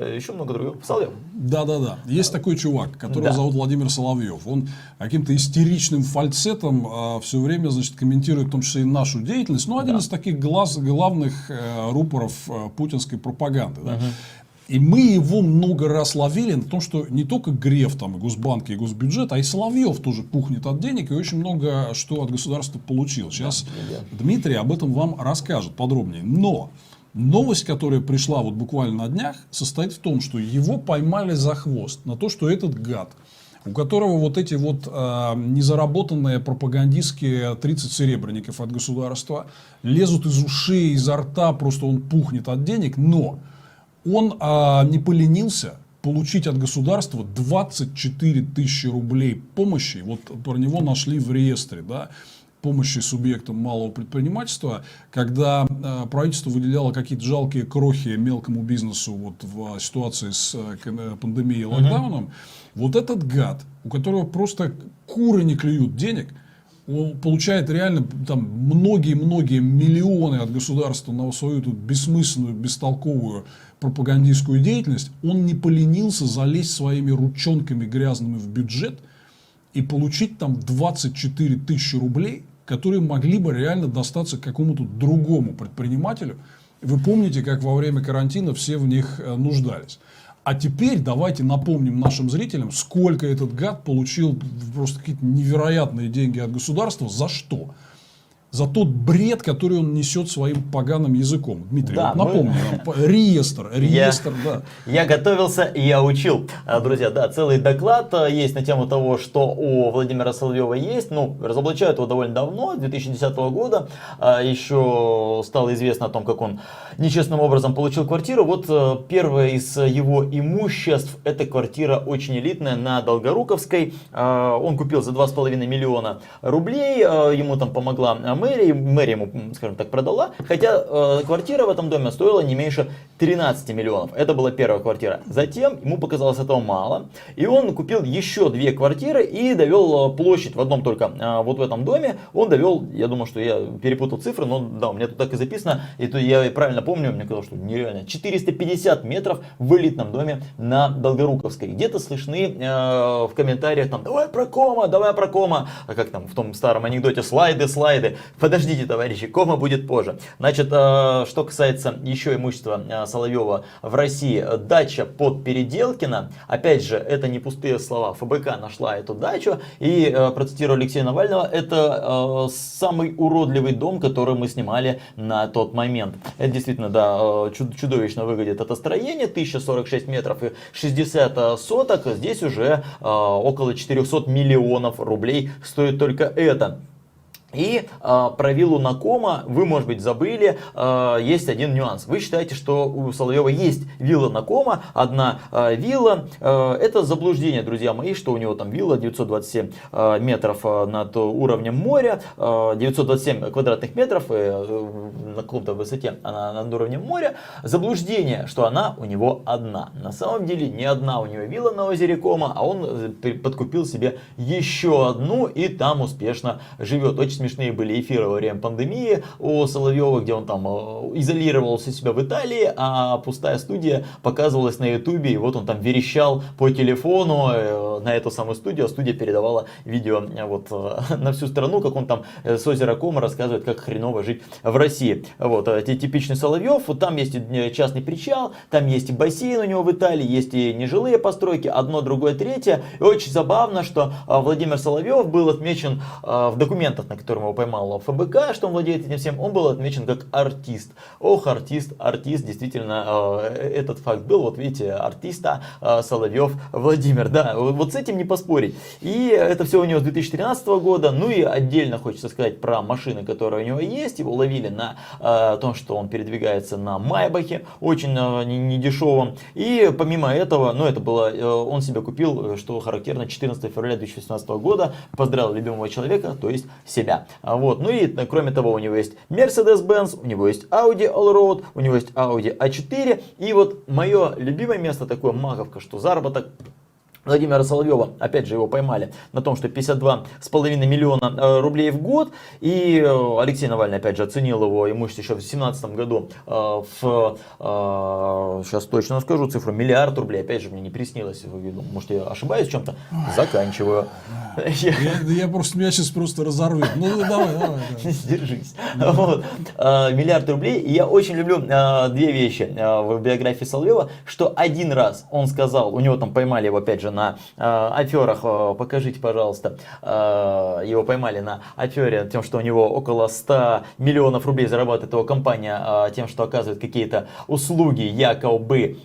еще много других. Соловьев. Да. Есть такой чувак, которого зовут Владимир Соловьев. Он каким-то истеричным фальцетом все время, значит, комментирует в том числе и нашу деятельность. Ну, один из таких главных рупоров путинской пропаганды. Да. И мы его много раз ловили на том, что не только Греф, там, и Госбанк, и Госбюджет, а и Соловьев тоже пухнет от денег и очень много что от государства получил. Сейчас Дмитрий об этом вам расскажет подробнее. Но новость, которая пришла вот буквально на днях, состоит в том, что его поймали за хвост на то, что этот гад, у которого вот эти вот незаработанные пропагандистские 30 серебряников от государства лезут из ушей, изо рта, просто он пухнет от денег, но он не поленился получить от государства 24 тысячи рублей помощи. Вот про него нашли в реестре, да, помощи субъектам малого предпринимательства, когда правительство выделяло какие-то жалкие крохи мелкому бизнесу вот в ситуации с пандемией и локдауном. Вот этот гад, у которого просто куры не клюют денег, он получает реально там многие-многие миллионы от государства на свою тут бессмысленную, бестолковую пропагандистскую деятельность. Он не поленился залезть своими ручонками грязными в бюджет и получить там 24 тысячи рублей, которые могли бы реально достаться какому-то другому предпринимателю. Вы помните, как во время карантина все в них нуждались. А теперь давайте напомним нашим зрителям, сколько этот гад получил просто какие-то невероятные деньги от государства. За что? За тот бред, который он несет своим поганым языком. Дмитрий, да, вот напомни нам. Реестр, да. Я готовился и я учил. Друзья, да, целый доклад есть на тему того, что у Владимира Соловьева есть. Ну, разоблачают его довольно давно, с 2010 года. Еще стало известно о том, как он нечестным образом получил квартиру. Вот первое из его имуществ, это квартира очень элитная на Долгоруковской. Он купил за 2,5 миллиона рублей. Ему там помогла мэрия ему, скажем так, продала, хотя квартира в этом доме стоила не меньше 13 миллионов. Это была первая квартира. Затем ему показалось этого мало, и он купил еще 2 квартиры и довел площадь в одном только, вот в этом доме, он довел, я думаю, что я перепутал цифры, но да, у меня тут так и записано, и то я правильно помню, мне казалось, что нереально, 450 метров в элитном доме на Долгоруковской. Где-то слышны в комментариях там, давай про кома, а как там в том старом анекдоте, слайды. Подождите, товарищи, кома будет позже. Значит, что касается еще имущества Соловьева в России, дача под Переделкино. Опять же, это не пустые слова. ФБК нашла эту дачу и, процитирую Алексея Навального, это самый уродливый дом, который мы снимали на тот момент. Это действительно, да, чудовищно выглядит это строение. 1046 метров и 60 соток. Здесь уже около 400 миллионов рублей стоит только это. И про виллу на Кома вы, может быть, забыли, есть один нюанс. Вы считаете, что у Соловьева есть вилла на Кома, одна вилла. Это заблуждение, друзья мои, что у него там вилла 927 метров над уровнем моря, 927 квадратных метров на каком-то высоте она над уровнем моря. Заблуждение, что она у него одна. На самом деле не одна у него вилла на озере Кома, а он подкупил себе еще одну и там успешно живет. Очень смешные были эфиры во время пандемии у Соловьева, где он там изолировался у себя в Италии, а пустая студия показывалась на Ютубе, и вот он там верещал по телефону на эту самую студию, а студия передавала видео вот на всю страну, как он там с озера Кома рассказывает, как хреново жить в России. Вот, типичный Соловьев, вот там есть и частный причал, там есть и бассейн у него в Италии, есть и нежилые постройки, одно, другое, третье. И очень забавно, что Владимир Соловьев был отмечен в документах, на котором его поймал ФБК, что он владеет этим всем, он был отмечен как артист. Ох, артист, действительно, этот факт был, вот видите, артиста Соловьев Владимир, да, вот с этим не поспорить. И это все у него с 2013 года, ну и отдельно хочется сказать про машины, которые у него есть, его ловили на том, что он передвигается на Майбахе, очень недешевом, и помимо этого, ну это было, он себе купил, что характерно, 14 февраля 2018 года, поздравил любимого человека, то есть себя. Вот. Ну и кроме того, у него есть Mercedes-Benz, у него есть Audi Allroad, у него есть Audi A4. И вот мое любимое место такое, маковка, что заработок Владимира Соловьева, опять же, его поймали на том, что 52,5 миллиона рублей в год. И Алексей Навальный, опять же, оценил его имущество еще в 2017 году сейчас точно скажу цифру, миллиард рублей. Опять же, мне не приснилось, может, я ошибаюсь в чем-то. Заканчиваю. Меня сейчас просто разорвет. Ну, давай. Сдержись. Вот. Миллиард рублей. И я очень люблю две вещи в биографии Соловьева, что один раз он сказал, у него там поймали его, опять же, на аферах, покажите, пожалуйста, его поймали на афере тем, что у него около 100 миллионов рублей зарабатывает его компания тем, что оказывает какие-то услуги якобы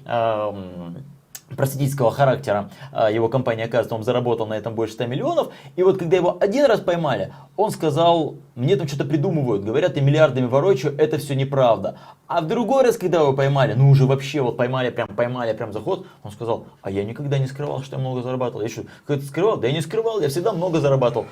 просветительского характера. Его компания, оказывается, он заработал на этом больше 100 миллионов. И вот когда его один раз поймали, он сказал, мне там что-то придумывают, говорят, я миллиардами ворочаю, это все неправда. А в другой раз, когда его поймали, ну уже вообще вот поймали прям заход, он сказал, а я никогда не скрывал, что я много зарабатывал. Я что, как-то скрывал? Да я не скрывал, я всегда много зарабатывал.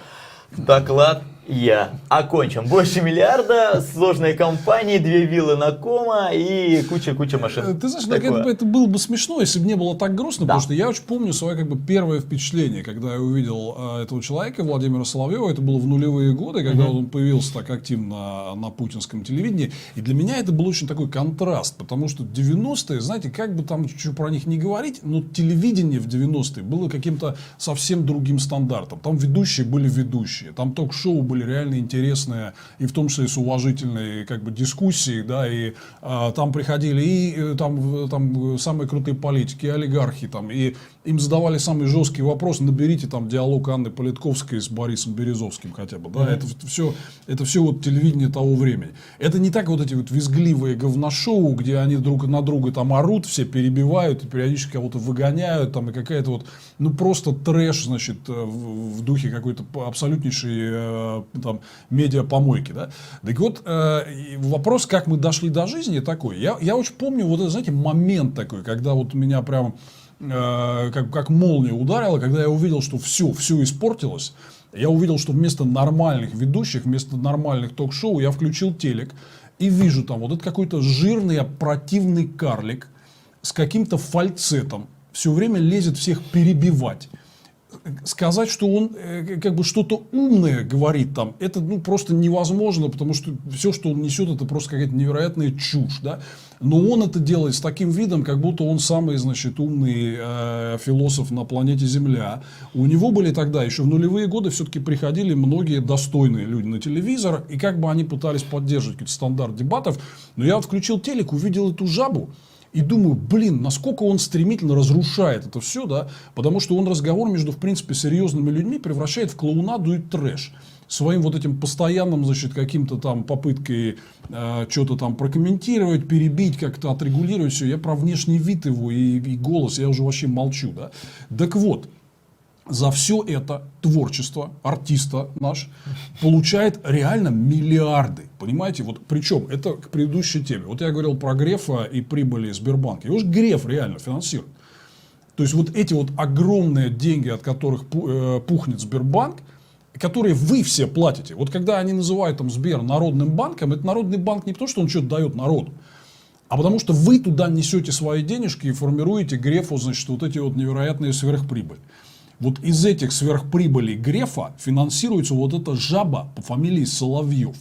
Доклад я окончен. Больше миллиарда, сложные компании, 2 виллы на Кома и куча машин. Ты знаешь, это было бы смешно, если бы не было так грустно, Да. потому что я очень помню свое первое впечатление, когда я увидел этого человека, Владимира Соловьева. Это было в нулевые годы, когда он появился так активно на путинском телевидении. И для меня это был очень такой контраст, потому что 90-е, знаете, как бы там что про них не говорить, но телевидение в 90-е было каким-то совсем другим стандартом. Там ведущие были ведущие, там ток-шоу были реально интересные, и в том числе с уважительной дискуссией, да, и там приходили и там самые крутые политики, и олигархи, там, и им задавали самые жесткие вопросы. Наберите там диалог Анны Политковской с Борисом Березовским хотя бы, да, это все вот телевидение того времени. Это не так вот эти вот визгливые говношоу, где они друг на друга там орут, все перебивают, и периодически кого-то выгоняют, там, и какая-то вот, ну, просто трэш, значит, в духе какой-то абсолютнейшей там медиапомойки, да. Так вот, вопрос, как мы дошли до жизни, такой. Я очень помню вот этот, знаете, момент такой, когда вот меня прям как молния ударила, когда я увидел, что все испортилось. Я увидел, что вместо нормальных ведущих, вместо нормальных ток-шоу я включил телек и вижу там вот этот какой-то жирный, противный карлик с каким-то фальцетом все время лезет всех перебивать. Сказать, что он что-то умное говорит там, это просто невозможно, потому что все, что он несет, это просто какая-то невероятная чушь, да? Но он это делает с таким видом, как будто он самый, значит, умный философ на планете Земля. У него были тогда, еще в нулевые годы, все-таки приходили многие достойные люди на телевизор, и как бы они пытались поддерживать какой-то стандарт дебатов. Но я вот включил телек, увидел эту жабу, и думаю, насколько он стремительно разрушает это все, да, потому что он разговор между, в принципе, серьезными людьми превращает в клоунаду и трэш. Своим вот этим постоянным, значит, каким-то там попыткой что-то там прокомментировать, перебить, как-то отрегулировать все. Я про внешний вид его и голос, я уже вообще молчу, да. Так вот, за все это творчество артиста наш получает реально миллиарды. Понимаете? Вот причем это к предыдущей теме. Вот я говорил про Грефа и прибыли Сбербанка. Его же Греф реально финансирует. То есть вот эти вот огромные деньги, от которых пухнет Сбербанк, которые вы все платите. Вот когда они называют там Сбер народным банком, это народный банк не потому, что он что-то дает народу, а потому что вы туда несете свои денежки и формируете Грефу, значит, вот эти вот невероятные сверхприбыли. Вот из этих сверхприбылей Грефа финансируется вот эта жаба по фамилии Соловьев,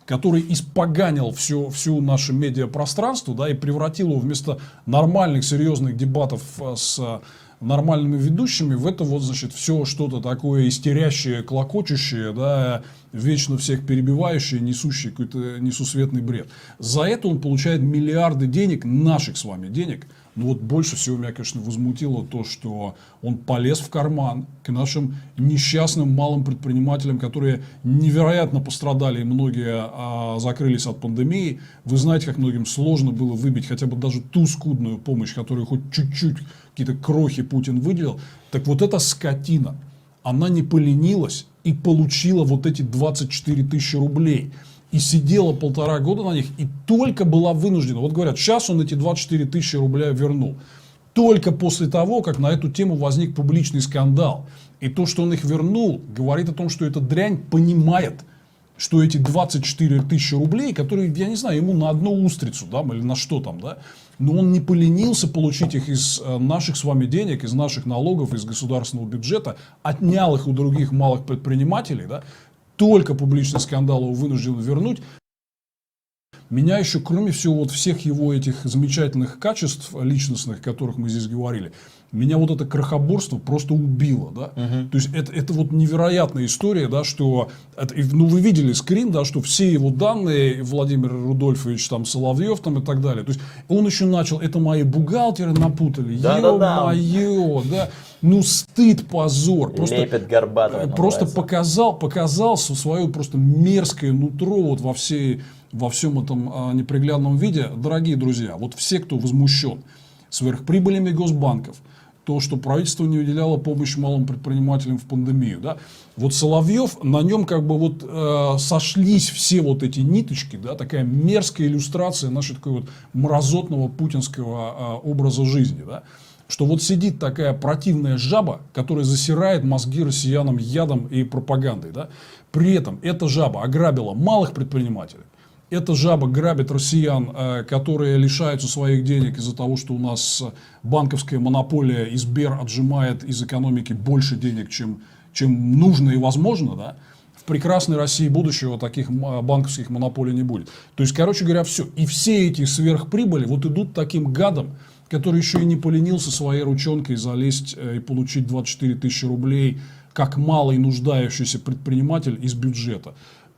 который испоганил всю наше медиапространство, да, и превратил его вместо нормальных, серьезных дебатов с нормальными ведущими в это вот, значит, все что-то такое истерящее, клокочущее, да, вечно всех перебивающее, несущее какой-то несусветный бред. За это он получает миллиарды денег, наших с вами денег. Но вот больше всего меня, конечно, возмутило то, что он полез в карман к нашим несчастным малым предпринимателям, которые невероятно пострадали, и многие закрылись от пандемии. Вы знаете, как многим сложно было выбить хотя бы даже ту скудную помощь, которую хоть чуть-чуть, какие-то крохи Путин выделил. Так вот эта скотина, она не поленилась и получила вот эти 24 тысячи рублей. И сидела 1,5 года на них, и только была вынуждена. Вот говорят, сейчас он эти 24 тысячи рублей вернул. Только после того, как на эту тему возник публичный скандал. И то, что он их вернул, говорит о том, что эта дрянь понимает, что эти 24 тысячи рублей, которые, я не знаю, ему на одну устрицу, да, или на что там, да, но он не поленился получить их из наших с вами денег, из наших налогов, из государственного бюджета, отнял их у других малых предпринимателей, да, только публичный скандал его вынужден вернуть. Меня еще, кроме всего вот всех его этих замечательных качеств личностных, о которых мы здесь говорили, меня вот это крохоборство просто убило, да. То есть это вот невероятная история, да, что ну вы видели скрин, да, что все его данные Владимир Рудольфович там Соловьев там и так далее. То есть он еще начал, это мои бухгалтеры напутали, ё-моё, да. Ну стыд, позор, просто Лепит горбатого. Просто показал свое просто мерзкое нутро вот во всем этом неприглядном виде. Дорогие друзья, вот все, кто возмущен сверхприбылями госбанков, то, что правительство не уделяло помощи малым предпринимателям в пандемию, да, вот Соловьев, на нем как бы вот сошлись все вот эти ниточки, да, такая мерзкая иллюстрация нашего такого вот мразотного путинского образа жизни, да, что вот сидит такая противная жаба, которая засирает мозги россиянам ядом и пропагандой, да, при этом эта жаба ограбила малых предпринимателей. Эта жаба грабит россиян, которые лишаются своих денег из-за того, что у нас банковская монополия и Сбер отжимает из экономики больше денег, чем нужно и возможно. Да? В прекрасной России будущего таких банковских монополий не будет. То есть, короче говоря, все. И все эти сверхприбыли вот идут таким гадам, который еще и не поленился своей ручонкой залезть и получить 24 тысячи рублей, как малый нуждающийся предприниматель из бюджета.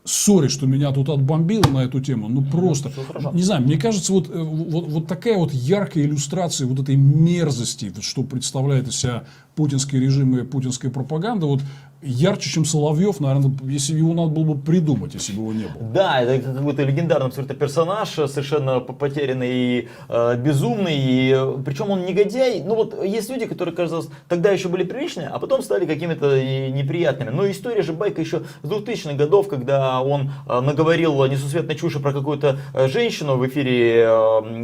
Сори, что меня тут отбомбило на эту тему, ну просто, не знаю, мне кажется, вот такая вот яркая иллюстрация вот этой мерзости, что представляет из себя путинский режим и путинская пропаганда, вот ярче, чем Соловьев, наверное, если его надо было бы придумать, если бы его не было. Да, это какой-то легендарный абсолютно персонаж, совершенно потерянный и безумный, и, причем он негодяй. Ну вот есть люди, которые, кажется, тогда еще были приличные, а потом стали какими-то неприятными. Но история же байка еще с 2000-х годов, когда он наговорил несусветной чуши про какую-то женщину в эфире,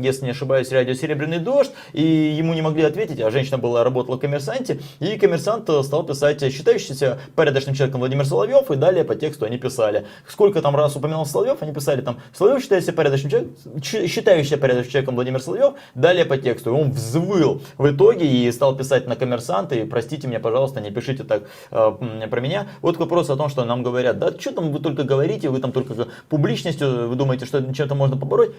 если не ошибаюсь, радио «Серебряный дождь», и ему не могли ответить, а женщина работала в «Коммерсанте», и «Коммерсант» стал писать считающийся порядочным человеком Владимир Соловьев, и далее по тексту они писали. Сколько там раз упоминал Соловьев, они писали там: Соловьев считает себя порядочным человеком, считающийся порядочным человеком Владимир Соловьев, далее по тексту. И он взвыл в итоге и стал писать на «Коммерсант», и простите меня, пожалуйста, не пишите так про меня. Вот вопрос о том, что нам говорят: да что там вы только говорите, вы там только публичностью, вы думаете, что чем-то можно побороть.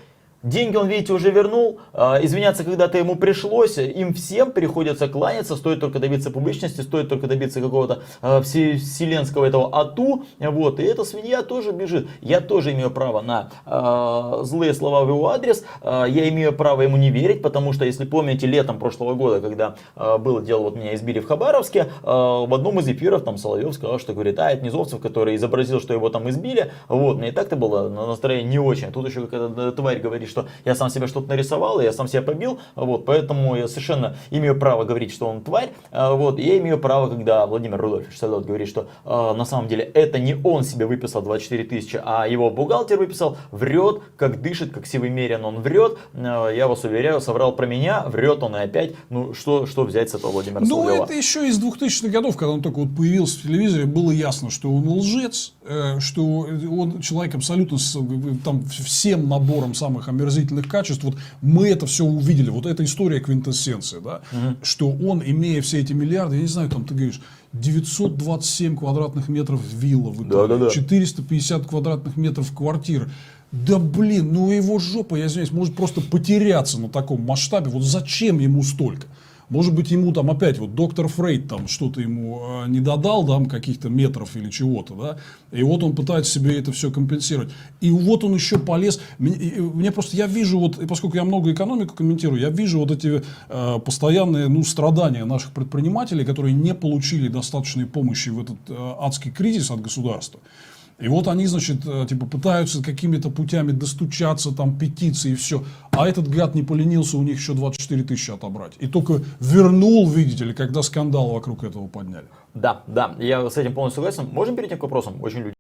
Деньги он, видите, уже вернул, извиняться когда-то ему пришлось, им всем приходится кланяться, стоит только добиться публичности, стоит только добиться какого-то вселенского этого ату, вот, и эта свинья тоже бежит. Я тоже имею право на злые слова в его адрес, я имею право ему не верить, потому что, если помните, летом прошлого года, когда было дело, вот меня избили в Хабаровске, в одном из эфиров там Соловьев сказал, что говорит: это Низовцев, который изобразил, что его там избили, вот, мне и так-то было настроение не очень, а тут еще какая-то тварь говорит, что я сам себе что-то нарисовал, и я сам себя побил, вот, поэтому я совершенно имею право говорить, что он тварь, вот, и я имею право, когда Владимир Рудольфович Соловьев говорит, что на самом деле это не он себе выписал 24 тысячи, а его бухгалтер выписал, врет, как дышит, как сивый мерин, он врет, я вас уверяю, соврал про меня, врет он и опять, ну, что взять с этого Владимира Соловьева? Ну, это еще из 2000-х годов, когда он только вот появился в телевизоре, было ясно, что он лжец, что он человек абсолютно там всем набором самых омерзительных качеств. Вот мы это все увидели. Вот эта история квинтэссенции, да, что он, имея все эти миллиарды, я не знаю, там ты говоришь, 927 квадратных метров вилла в Италии, 450 квадратных метров квартир. Да блин, ну его жопа, я извиняюсь, может просто потеряться на таком масштабе. Вот зачем ему столько? Может быть, ему там опять вот доктор Фрейд там что-то ему не додал, там каких-то метров или чего-то, да, и вот он пытается себе это все компенсировать. И вот он еще полез. Мне просто, я вижу, вот, поскольку я много экономику комментирую, я вижу вот эти постоянные, ну, страдания наших предпринимателей, которые не получили достаточной помощи в этот адский кризис от государства. И вот они, значит, типа пытаются какими-то путями достучаться, там, петиции и все. А этот гад не поленился у них еще 24 тысячи отобрать. И только вернул, видите ли, когда скандал вокруг этого подняли. Да, я с этим полностью согласен. Можем перейти к вопросам? Очень люди.